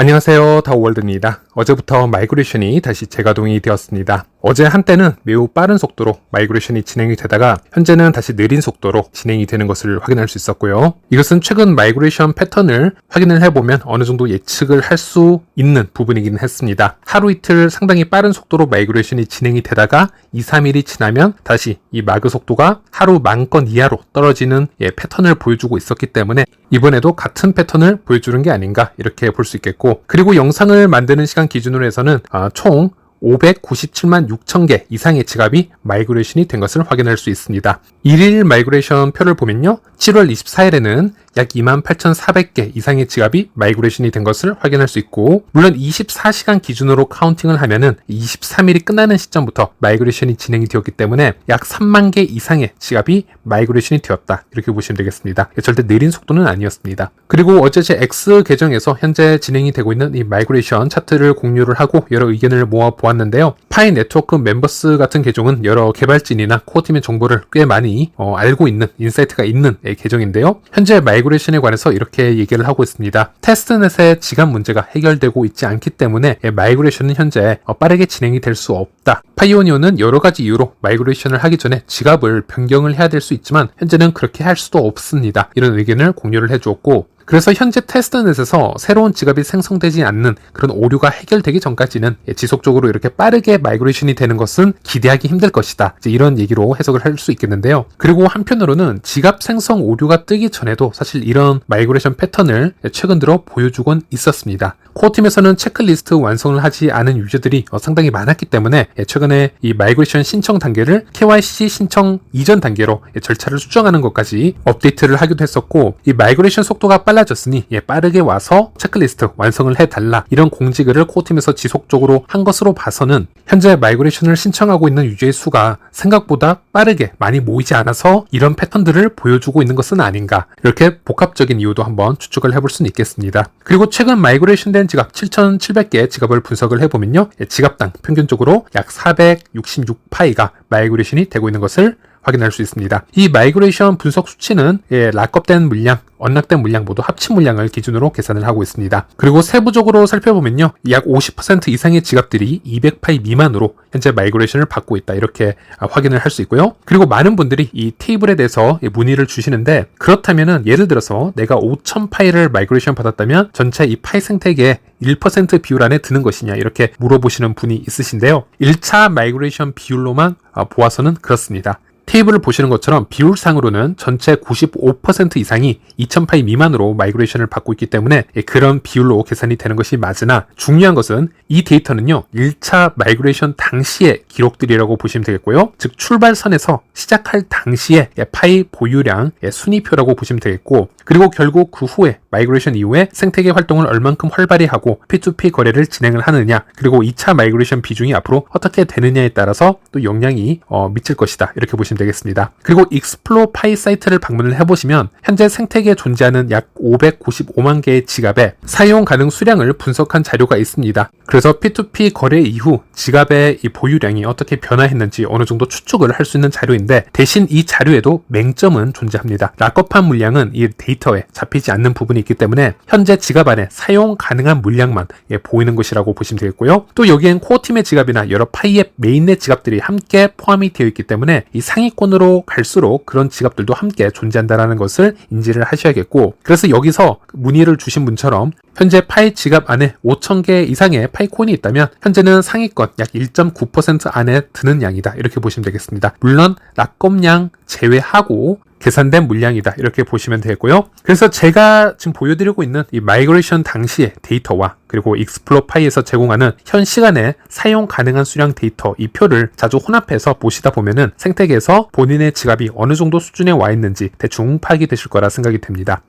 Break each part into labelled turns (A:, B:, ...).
A: 안녕하세요, 다오월드입니다. 어제부터 마이그레이션이 다시 재가동이 되었습니다. 어제 한때는 매우 빠른 속도로 마이그레이션이 진행이 되다가 현재는 다시 느린 속도로 진행이 되는 것을 확인할 수 있었고요. 이것은 최근 마이그레이션 패턴을 확인을 해보면 어느 정도 예측을 할 수 있는 부분이긴 했습니다. 하루 이틀 상당히 빠른 속도로 마이그레이션이 진행이 되다가 2, 3일이 지나면 다시 이 마그 속도가 하루 10,000건 이하로 떨어지는 패턴을 보여주고 있었기 때문에 이번에도 같은 패턴을 보여주는 게 아닌가 이렇게 볼 수 있겠고, 그리고 영상을 만드는 시간 기준으로 해서는 총 597만 6천 개 이상의 지갑이 마이그레이션이 된 것을 확인할 수 있습니다. 1일 마이그레이션 표를 보면요, 7월 24일에는 약 28,400개 이상의 지갑이 마이그레이션이 된 것을 확인할 수 있고, 물론 24시간 기준으로 카운팅을 하면은 23일이 끝나는 시점부터 마이그레이션이 진행이 되었기 때문에 약 3만 개 이상의 지갑이 마이그레이션이 되었다 이렇게 보시면 되겠습니다. 절대 느린 속도는 아니었습니다. 그리고 어제 제 X 계정에서 현재 진행이 되고 있는 이 마이그레이션 차트를 공유를 하고 여러 의견을 모아 보았는데요. 파이 네트워크 멤버스 같은 계정은 여러 개발진이나 코어팀의 정보를 꽤 많이 알고 있는 인사이트가 있는 계정인데요. 현재 마이그레이션에 관해서 이렇게 얘기를 하고 있습니다. 테스트넷의 지갑 문제가 해결되고 있지 않기 때문에 마이그레이션은 현재 빠르게 진행이 될 수 없다. 파이오니어는 여러 가지 이유로 마이그레이션을 하기 전에 지갑을 변경을 해야 될 수 있지만 현재는 그렇게 할 수도 없습니다. 이런 의견을 공유를 해주었고, 그래서 현재 테스트넷에서 새로운 지갑이 생성되지 않는 그런 오류가 해결되기 전까지는 지속적으로 이렇게 빠르게 마이그레이션이 되는 것은 기대하기 힘들 것이다. 이런 얘기로 해석을 할 수 있겠는데요. 그리고 한편으로는 지갑 생성 오류가 뜨기 전에도 사실 이런 마이그레이션 패턴을 최근 들어 보여주곤 있었습니다. 코어팀에서는 체크리스트 완성을 하지 않은 유저들이 상당히 많았기 때문에 최근에 이 마이그레이션 신청 단계를 KYC 신청 이전 단계로 절차를 수정하는 것까지 업데이트를 하기도 했었고, 이 마이그레이션 속도가 빨라졌으니 빠르게 와서 체크리스트 완성을 해달라 이런 공지글을 코어팀에서 지속적으로 한 것으로 봐서는 현재 마이그레이션을 신청하고 있는 유저의 수가 생각보다 빠르게 많이 모이지 않아서 이런 패턴들을 보여주고 있는 것은 아닌가, 이렇게 복합적인 이유도 한번 추측을 해볼 수는 있겠습니다. 그리고 최근 마이그레이션 된 지갑 7,700개의 지갑을 분석을 해보면요, 지갑당 평균적으로 약 466파이가 마이그레이션이 되고 있는 것을 확인할 수 있습니다. 이 마이그레이션 분석 수치는 락업된 물량, 언락된 물량 모두 합친 물량을 기준으로 계산을 하고 있습니다. 그리고 세부적으로 살펴보면요, 약 50% 이상의 지갑들이 200파이 미만으로 현재 마이그레이션을 받고 있다 이렇게 확인을 할 수 있고요. 그리고 많은 분들이 이 테이블에 대해서 문의를 주시는데, 그렇다면은 예를 들어서 내가 5,000파이를 마이그레이션 받았다면 전체 이 파이 생태계의 1% 비율 안에 드는 것이냐 이렇게 물어보시는 분이 있으신데요. 1차 마이그레이션 비율로만 보아서는 그렇습니다. 테이블을 보시는 것처럼 비율상으로는 전체 95% 이상이 2000파이 미만으로 마이그레이션을 받고 있기 때문에 그런 비율로 계산이 되는 것이 맞으나, 중요한 것은 이 데이터는요 1차 마이그레이션 당시의 기록들이라고 보시면 되겠고요. 즉 출발선에서 시작할 당시의 파이 보유량 순위표라고 보시면 되겠고, 그리고 결국 그 후에 마이그레이션 이후에 생태계 활동을 얼만큼 활발히 하고 P2P 거래를 진행을 하느냐, 그리고 2차 마이그레이션 비중이 앞으로 어떻게 되느냐에 따라서 또 영향이 미칠 것이다 이렇게 보시면 되겠습니다. 그리고 익스플로 파이 사이트를 방문을 해보시면 현재 생태계에 존재하는 약 595만 개의 지갑의 사용 가능 수량을 분석한 자료가 있습니다. 그래서 P2P 거래 이후 지갑의 이 보유량이 어떻게 변화했는지 어느 정도 추측을 할 수 있는 자료인데, 대신 이 자료에도 맹점은 존재합니다. 락업한 물량은 이 데이터에 잡히지 않는 부분이 있기 때문에 현재 지갑 안에 사용 가능한 물량만 보이는 것이라고 보시면 되겠고요. 또 여기엔 코어팀의 지갑이나 여러 파이의 메인넷 지갑들이 함께 포함이 되어 있기 때문에 이 상위권으로 갈수록 그런 지갑들도 함께 존재한다는 것을 인지를 하셔야겠고, 그래서 여기서 문의를 주신 분처럼 현재 파이 지갑 안에 5,000개 이상의 파이코인이 있다면 현재는 상위권 약 1.9% 안에 드는 양이다 이렇게 보시면 되겠습니다. 물론 락업량 제외하고 계산된 물량이다 이렇게 보시면 되고요. 그래서 제가 지금 보여드리고 있는 이 마이그레이션 당시의 데이터와 그리고 익스플로 파이에서 제공하는 현 시간에 사용 가능한 수량 데이터, 이 표를 자주 혼합해서 보시다 보면은 생태계에서 본인의 지갑이 어느 정도 수준에 와 있는지 대충 파악이 되실 거라 생각이 됩니다.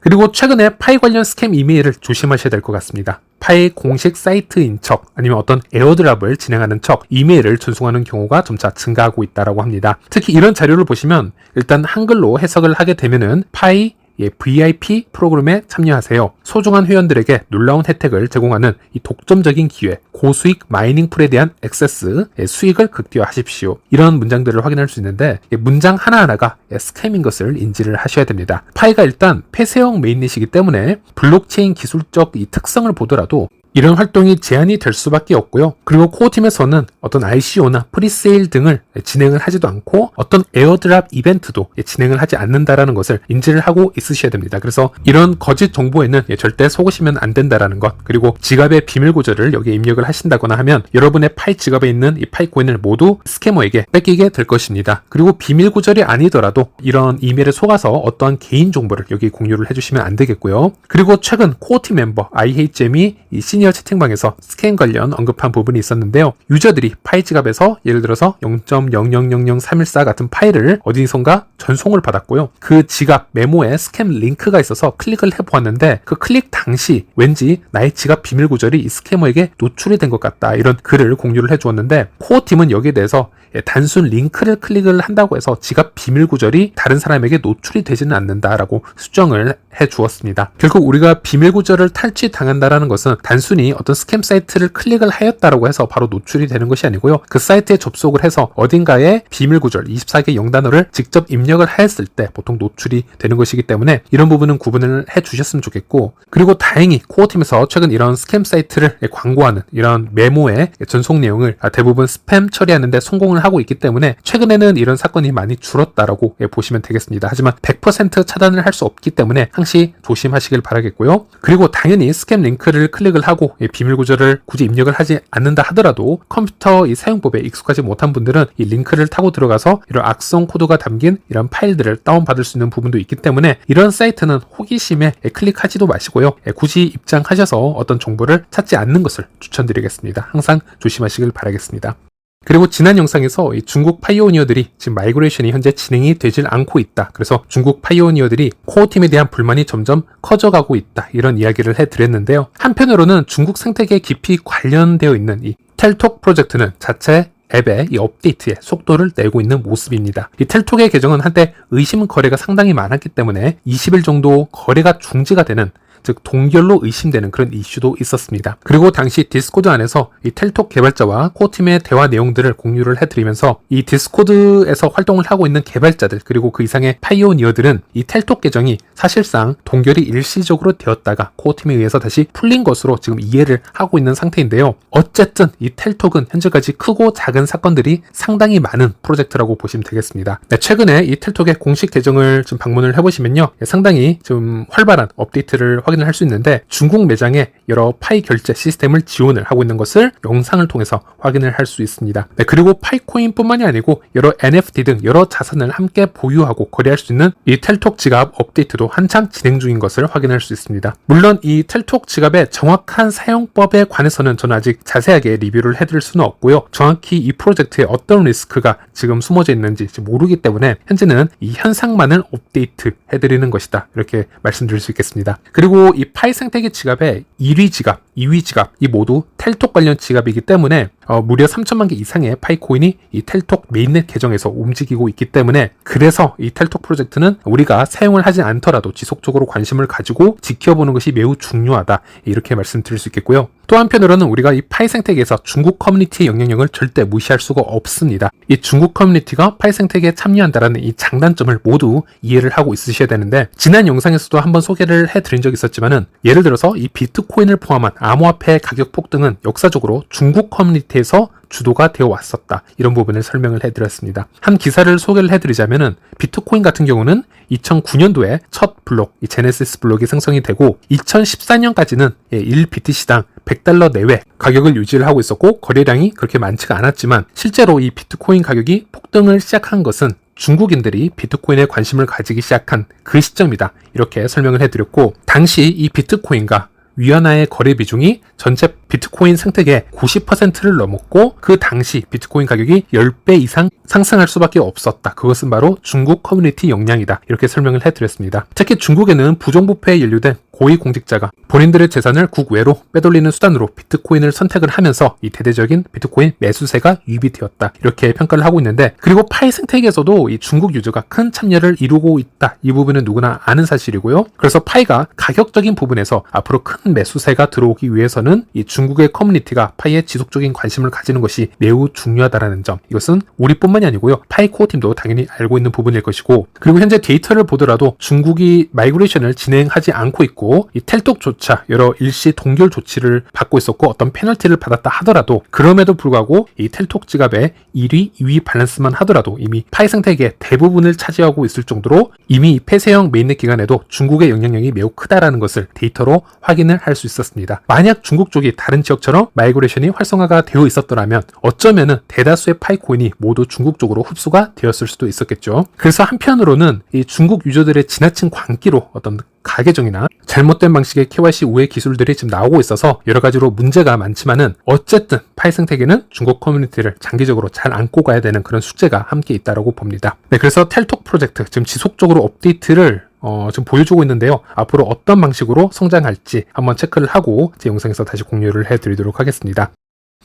A: 그리고 최근에 파이 관련 스캠 이메일을 조심하셔야 될 것 같습니다. 파이 공식 사이트인 척 아니면 어떤 에어드랍을 진행하는 척 이메일을 전송하는 경우가 점차 증가하고 있다고 합니다. 특히 이런 자료를 보시면 일단 한글로 해석을 하게 되면은 파이 VIP 프로그램에 참여하세요. 소중한 회원들에게 놀라운 혜택을 제공하는 이 독점적인 기회, 고수익 마이닝 풀에 대한 액세스, 수익을 극대화하십시오. 이런 문장들을 확인할 수 있는데 문장 하나하나가 스캠인 것을 인지를 하셔야 됩니다. 파이가 일단 폐쇄형 메인넷이기 때문에 블록체인 기술적 이 특성을 보더라도 이런 활동이 제한이 될 수밖에 없고요. 그리고 코어팀에서는 어떤 ICO나 프리세일 등을 진행을 하지도 않고 어떤 에어드랍 이벤트도 진행을 하지 않는다라는 것을 인지를 하고 있으셔야 됩니다. 그래서 이런 거짓 정보에는 절대 속으시면 안 된다라는 것, 그리고 지갑의 비밀 구절을 여기에 입력을 하신다거나 하면 여러분의 파이 지갑에 있는 이 파이 코인을 모두 스캐머에게 뺏기게 될 것입니다. 그리고 비밀 구절이 아니더라도 이런 이메일에 속아서 어떠한 개인 정보를 여기 공유를 해주시면 안 되겠고요. 그리고 최근 코어팀 멤버 IHM이 이 시니어 채팅방에서 스캔 관련 언급한 부분이 있었는데요. 유저들이 파이 지갑에서 예를 들어서 0.0000314 같은 파일을 어디선가 전송을 받았고요. 그 지갑 메모에 스캠 링크가 있어서 클릭을 해보았는데 그 클릭 당시 왠지 나의 지갑 비밀 구절이 이 스캐머에게 노출이 된 것 같다, 이런 글을 공유를 해주었는데 코어팀은 여기에 대해서 단순 링크를 클릭을 한다고 해서 지갑 비밀 구절이 다른 사람에게 노출이 되지는 않는다라고 수정을 해주었습니다. 결국 우리가 비밀 구절을 탈취당한다라는 것은 단순히 어떤 스캠 사이트를 클릭을 하였다라고 해서 바로 노출이 되는 것이 아니고요. 그 사이트에 접속을 해서 어딘가에 비밀 구절 24개 0단어를 직접 입력을 하였을 때 보통 노출이 되는 것이기 때문에 이런 부분은 구분을 해주셨으면 좋겠고, 그리고 다행히 코어팀에서 최근 이런 스캠 사이트를 광고하는 이런 메모의 전송 내용을 대부분 스팸 처리하는 데 성공을 하고 있기 때문에 최근에는 이런 사건이 많이 줄었다라고 보시면 되겠습니다. 하지만 100% 차단을 할 수 없기 때문에 항시 조심하시길 바라겠고요. 그리고 당연히 스캠 링크를 클릭을 하고 비밀 구절을 굳이 입력을 하지 않는다 하더라도 컴퓨터 이 사용법에 익숙하지 못한 분들은 이 링크를 타고 들어가서 이런 악성 코드가 담긴 이런 파일들을 다운받을 수 있는 부분도 있기 때문에 이런 사이트는 호기심에 클릭하지도 마시고요. 굳이 입장하셔서 어떤 정보를 찾지 않는 것을 추천드리겠습니다. 항상 조심하시길 바라겠습니다. 그리고 지난 영상에서 이 중국 파이오니어들이 지금 마이그레이션이 현재 진행이 되질 않고 있다. 그래서 중국 파이오니어들이 코어팀에 대한 불만이 점점 커져가고 있다, 이런 이야기를 해드렸는데요. 한편으로는 중국 생태계에 깊이 관련되어 있는 이 텔톡 프로젝트는 자체 앱의 이 업데이트에 속도를 내고 있는 모습입니다. 이 텔톡의 계정은 한때 의심 거래가 상당히 많았기 때문에 20일 정도 거래가 중지가 되는, 즉 동결로 의심되는 그런 이슈도 있었습니다. 그리고 당시 디스코드 안에서 이 텔톡 개발자와 코어팀의 대화 내용들을 공유를 해드리면서 이 디스코드에서 활동을 하고 있는 개발자들 그리고 그 이상의 파이오니어들은 이 텔톡 계정이 사실상 동결이 일시적으로 되었다가 코어팀에 의해서 다시 풀린 것으로 지금 이해를 하고 있는 상태인데요. 어쨌든 이 텔톡은 현재까지 크고 작은 사건들이 상당히 많은 프로젝트라고 보시면 되겠습니다. 최근에 이 텔톡의 공식 계정을 좀 방문을 해보시면요, 상당히 좀 활발한 업데이트를 확인을 할 수 있는데 중국 매장에 여러 파이 결제 시스템을 지원을 하고 있는 것을 영상을 통해서 확인을 할 수 있습니다. 그리고 파이코인 뿐만이 아니고 여러 NFT 등 여러 자산을 함께 보유하고 거래할 수 있는 이 텔톡 지갑 업데이트도 한창 진행 중인 것을 확인할 수 있습니다. 물론 이 텔톡 지갑의 정확한 사용법에 관해서는 저는 아직 자세하게 리뷰를 해드릴 수는 없고요. 정확히 이 프로젝트에 어떤 리스크가 지금 숨어져 있는지 모르기 때문에 현재는 이 현상만을 업데이트 해드리는 것이다, 이렇게 말씀드릴 수 있겠습니다. 그리고 이 파이 생태계 지갑의 1위 지갑, 2위 지갑 이 모두 텔톡 관련 지갑이기 때문에 무려 3천만 개 이상의 파이코인이 이 텔톡 메인넷 계정에서 움직이고 있기 때문에, 그래서 이 텔톡 프로젝트는 우리가 사용을 하지 않더라도 지속적으로 관심을 가지고 지켜보는 것이 매우 중요하다, 이렇게 말씀드릴 수 있겠고요. 또 한편으로는 우리가 이 파이 생태계에서 중국 커뮤니티의 영향력을 절대 무시할 수가 없습니다. 이 중국 커뮤니티가 파이 생태계에 참여한다라는 이 장단점을 모두 이해를 하고 있으셔야 되는데, 지난 영상에서도 한번 소개를 해드린 적이 있었지만은 예를 들어서 이 비트코인을 포함한 암호화폐 가격 폭등은 역사적으로 중국 커뮤니티에서 주도가 되어 왔었다, 이런 부분을 설명을 해드렸습니다. 한 기사를 소개를 해드리자면은 비트코인 같은 경우는 2009년도에 첫 블록, 이 제네시스 블록이 생성이 되고 2014년까지는 1BTC당 $100 내외 가격을 유지를 하고 있었고 거래량이 그렇게 많지가 않았지만 실제로 이 비트코인 가격이 폭등을 시작한 것은 중국인들이 비트코인에 관심을 가지기 시작한 그 시점이다, 이렇게 설명을 해드렸고, 당시 이 비트코인과 위안화의 거래 비중이 전체 비트코인 생태계 90%를 넘었고 그 당시 비트코인 가격이 10배 이상 상승할 수밖에 없었다. 그것은 바로 중국 커뮤니티 역량이다, 이렇게 설명을 해드렸습니다. 특히 중국에는 부정부패에 연루된 고위공직자가 본인들의 재산을 국외로 빼돌리는 수단으로 비트코인을 선택을 하면서 이 대대적인 비트코인 매수세가 유입이 되었다. 이렇게 평가를 하고 있는데, 그리고 파이 생태계에서도 이 중국 유저가 큰 참여를 이루고 있다. 이 부분은 누구나 아는 사실이고요. 그래서 파이가 가격적인 부분에서 앞으로 큰 매수세가 들어오기 위해서는 이 중국의 커뮤니티가 파이에 지속적인 관심을 가지는 것이 매우 중요하다는 점, 이것은 우리뿐만이 아니고요, 파이 코어 팀도 당연히 알고 있는 부분일 것이고, 그리고 현재 데이터를 보더라도 중국이 마이그레이션을 진행하지 않고 있고 이 텔톡조차 여러 일시 동결 조치를 받고 있었고 어떤 페널티를 받았다 하더라도, 그럼에도 불구하고 이 텔톡 지갑의 1위, 2위 밸런스만 하더라도 이미 파이 생태계 대부분을 차지하고 있을 정도로 이미 폐쇄형 메인넷 기간에도 중국의 영향력이 매우 크다라는 것을 데이터로 확인을 할 수 있었습니다. 만약 중국 쪽이 다른 지역처럼 마이그레이션이 활성화가 되어 있었더라면 어쩌면은 대다수의 파이 코인이 모두 중국 쪽으로 흡수가 되었을 수도 있었겠죠. 그래서 한편으로는 이 중국 유저들의 지나친 광기로 어떤 가계정이나 잘못된 방식의 KYC 우회 기술들이 지금 나오고 있어서 여러 가지로 문제가 많지만은, 어쨌든 파이 생태계는 중국 커뮤니티를 장기적으로 잘 안고 가야 되는 그런 숙제가 함께 있다고 봅니다. 네, 그래서 텔톡 프로젝트 지금 지속적으로 업데이트를 지금 보여주고 있는데요. 앞으로 어떤 방식으로 성장할지 한번 체크를 하고 제 영상에서 다시 공유를 해드리도록 하겠습니다.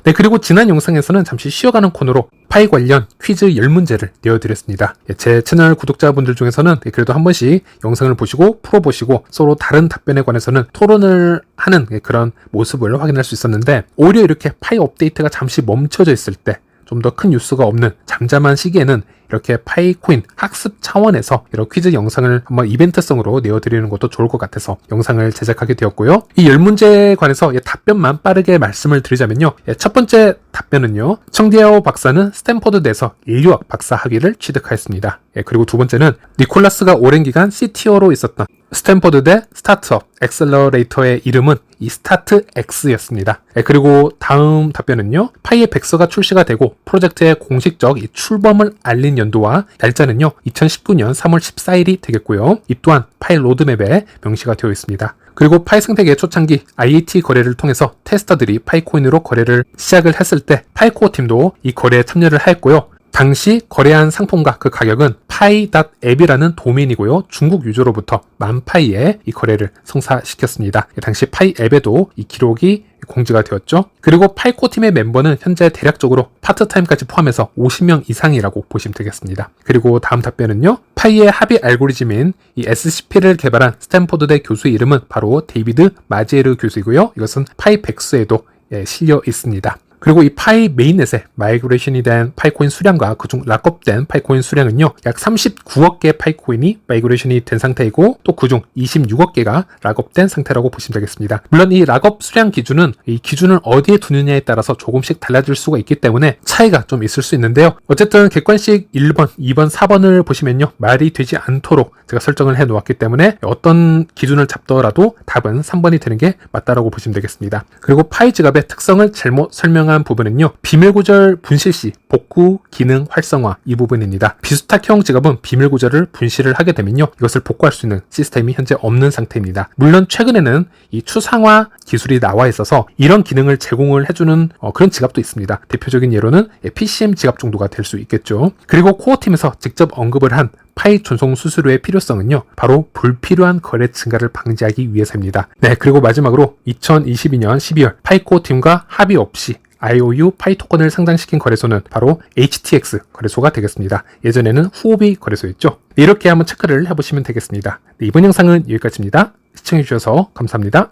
A: 네, 그리고 지난 영상에서는 잠시 쉬어가는 코너로 파이 관련 퀴즈 10문제를 내어드렸습니다. 제 채널 구독자분들 중에서는 그래도 한 번씩 영상을 보시고 풀어보시고 서로 다른 답변에 관해서는 토론을 하는 그런 모습을 확인할 수 있었는데, 오히려 이렇게 파이 업데이트가 잠시 멈춰져 있을 때, 좀 더 큰 뉴스가 없는 잠잠한 시기에는 이렇게 파이코인 학습 차원에서 이런 퀴즈 영상을 한번 이벤트성으로 내어드리는 것도 좋을 것 같아서 영상을 제작하게 되었고요. 이 10문제에 관해서 답변만 빠르게 말씀을 드리자면요. 첫 번째 답변은요, 청디아오 박사는 스탠퍼드대에서 인류학 박사 학위를 취득하였습니다. 그리고 두 번째는 니콜라스가 오랜 기간 CTO로 있었던 스탠퍼드대 스타트업 엑셀러레이터의 이름은 이 스타트X였습니다. 그리고 다음 답변은요, 파이의 백서가 출시가 되고 프로젝트의 공식적 이 출범을 알린 연도와 날짜는요 2019년 3월 14일이 되겠고요. 이 또한 파이 로드맵에 명시가 되어 있습니다. 그리고 파이 생태계 초창기 IET 거래를 통해서 테스터들이 파이코인으로 거래를 시작을 했을 때 파이코어 팀도 이 거래에 참여를 하였고요. 당시 거래한 상품과 그 가격은 파이.앱이라는 도메인이고요. 중국 유저로부터 만파이에 이 거래를 성사시켰습니다. 당시 파이 앱에도 이 기록이 공지가 되었죠. 그리고 파이코 팀의 멤버는 현재 대략적으로 파트타임까지 포함해서 50명 이상이라고 보시면 되겠습니다. 그리고 다음 답변은요, 파이의 합의 알고리즘인 이 SCP를 개발한 스탠포드대 교수의 이름은 바로 데이비드 마지에르 교수이고요. 이것은 파이 백서에도 실려 있습니다. 그리고 이 파이 메인넷에 마이그레이션이 된 파이코인 수량과 그중 락업된 파이코인 수량은요, 약 39억 개의 파이코인이 마이그레이션이 된 상태이고, 또 그중 26억 개가 락업된 상태라고 보시면 되겠습니다. 물론 이 락업 수량 기준은 이 기준을 어디에 두느냐에 따라서 조금씩 달라질 수가 있기 때문에 차이가 좀 있을 수 있는데요. 어쨌든 객관식 1번, 2번, 4번을 보시면요, 말이 되지 않도록 제가 설정을 해 놓았기 때문에 어떤 기준을 잡더라도 답은 3번이 되는 게 맞다라고 보시면 되겠습니다. 그리고 파이 지갑의 특성을 잘못 설명한 부분은요, 비밀구절 분실 시 복구 기능 활성화 이 부분입니다. 비수탁형 지갑은 비밀구절을 분실을 하게 되면요, 이것을 복구할 수 있는 시스템이 현재 없는 상태입니다. 물론 최근에는 이 추상화 기술이 나와 있어서 이런 기능을 제공을 해주는 그런 지갑도 있습니다. 대표적인 예로는 PCM 지갑 정도가 될 수 있겠죠. 그리고 코어팀에서 직접 언급을 한 파이 전송 수수료의 필요성은요, 바로 불필요한 거래 증가를 방지하기 위해서입니다. 네, 그리고 마지막으로 2022년 12월 파이코어 팀과 합의 없이 IOU 파이 토큰을 상장시킨 거래소는 바로 HTX 거래소가 되겠습니다. 예전에는 후오비 거래소였죠. 이렇게 한번 체크를 해보시면 되겠습니다. 네, 이번 영상은 여기까지입니다. 시청해주셔서 감사합니다.